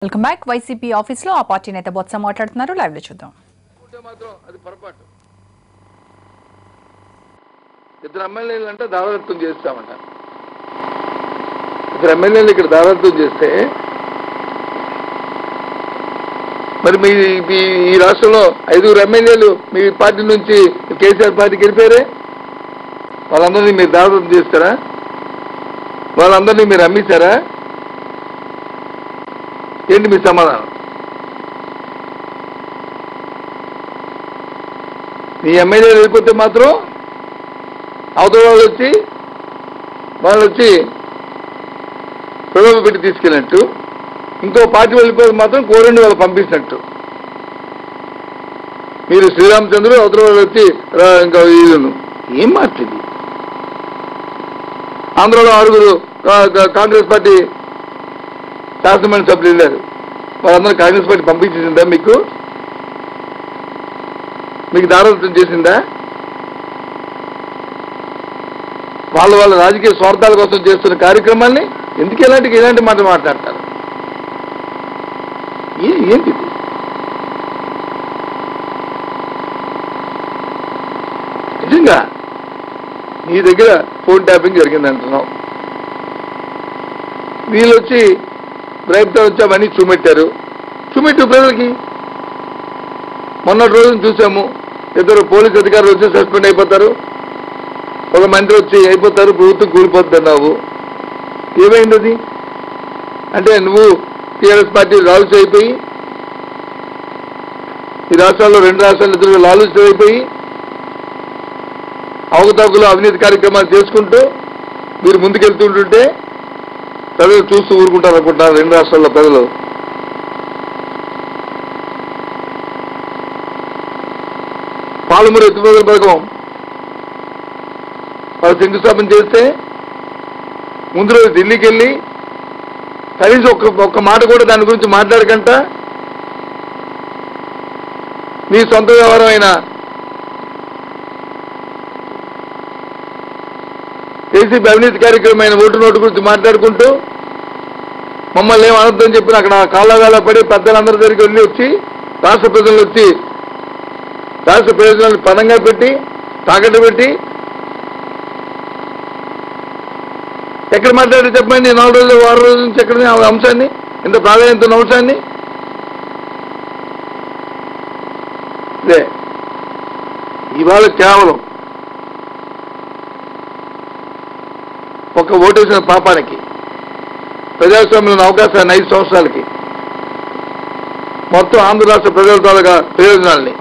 Welcome back. YCP office లో ఆ party నేత బొత్స మాట్లాడుతున్నారు. లైవ్ లో చూద్దాం. ఇద్దరు ఎమ్మెల్యేలు అంటే దాదాపు చేస్తామంట. ఇద్దరు ఎమ్మెల్యేలు ఇక్కడ దాదాపు చేస్తే మరి మీ ఈ రాష్ట్రంలో 5 ఎమ్మెల్యేలు మీ పార్టీ నుంచి కేసీఆర్ పార్టీకి వెళ్ళిపోయారే, వాళ్ళందరినీ మీరు దాదాపు చేస్తారా? వాళ్ళందరినీ మీరు అమ్మేశారా? ఏంటి మీ సమాధానం? మీ ఎమ్మెల్యేలు వెళ్ళిపోతే మాత్రం అవతల వాళ్ళు వచ్చి ప్రలోభ పెట్టి తీసుకెళ్ళినట్టు, ఇంకో పార్టీ వెళ్ళిపోతే మాత్రం కోరండి వాళ్ళు పంపించినట్టు. మీరు శ్రీరామచంద్రుడు, అవతల వాళ్ళు వచ్చి ఇంకా వీళ్ళను ఏం మాట్లాడి. ఆంధ్రలో 6 కాంగ్రెస్ పార్టీ శాసనమండలి సభ్యులు వెళ్ళారు. వాళ్ళందరూ కాంగ్రెస్ పార్టీ పంపించేసిందా? మీకు దారాదత్తం చేసిందా? వాళ్ళ రాజకీయ స్వార్థాల కోసం చేస్తున్న కార్యక్రమాల్ని ఎందుకు ఇలాంటి మాట మాట్లాడతారు? ఏంటి నిజంగా నీ దగ్గర ఫోన్ ట్యాపింగ్ జరిగింది అంటున్నావు, వీళ్ళు వచ్చి బ్రైబ్తో వచ్చి అవన్నీ చూపెట్టారు ప్రజలకి. మొన్నటి రోజున చూసాము, 2 పోలీస్ అధికారులు వచ్చి సస్పెండ్ అయిపోతారు, ఒక మంత్రి వచ్చి అయిపోతారు, ప్రభుత్వం కూలిపోతున్నావు. ఏమైంది అది? అంటే నువ్వు టీఆర్ఎస్ పార్టీ లాలూచి అయిపోయి, ఈ రాష్ట్రాల్లో 2 రాష్ట్రాలు ఇద్దరు లాలూచి అయిపోయి అవకతవకలు అవినీతి కార్యక్రమాలు చేసుకుంటూ మీరు ముందుకెళ్తుంటుంటే ప్రజలు చూస్తూ ఊరుకుంటారు అనుకుంటున్నారు 2 రాష్ట్రాల్లో ప్రజలు. పాలమూరు ఎత్తిపోతల పథకం వాళ్ళు శంకుస్థాపన చేస్తే ముందు రోజు ఢిల్లీకి వెళ్ళి కనీసం ఒక్క మాట కూడా దాని గురించి మాట్లాడకంట మీ సొంత వ్యవహారం అయిన ఏసీపీ అవినీతి కార్యక్రమమైన ఓటు గురించి మాట్లాడుకుంటూ మమ్మల్ని ఏం అనొద్దని చెప్పిన అక్కడ కాళ్ళగాల పడి పెద్దలందరి దగ్గరికి వెళ్ళి వచ్చి రాష్ట్ర ప్రజలు వచ్చి రాష్ట్ర ప్రయోజనాలను పణంగా పెట్టి తాకట్టు పెట్టి ఎక్కడ మాట్లాడి చెప్పండి. 4 రోజులు 6 రోజుల నుంచి ఎక్కడ ఆ అంశాన్ని, ఎంత ప్రాధాన్యత ఉన్న అంశాన్ని ఇవాళ కేవలం ఒక ఓటేసిన పాపానికి ప్రజాస్వామ్యంలో అవకాశాన్ని 5 సంవత్సరాలకి మొత్తం ఆంధ్ర రాష్ట్ర ప్రజల తాలూకా ప్రయోజనాల్ని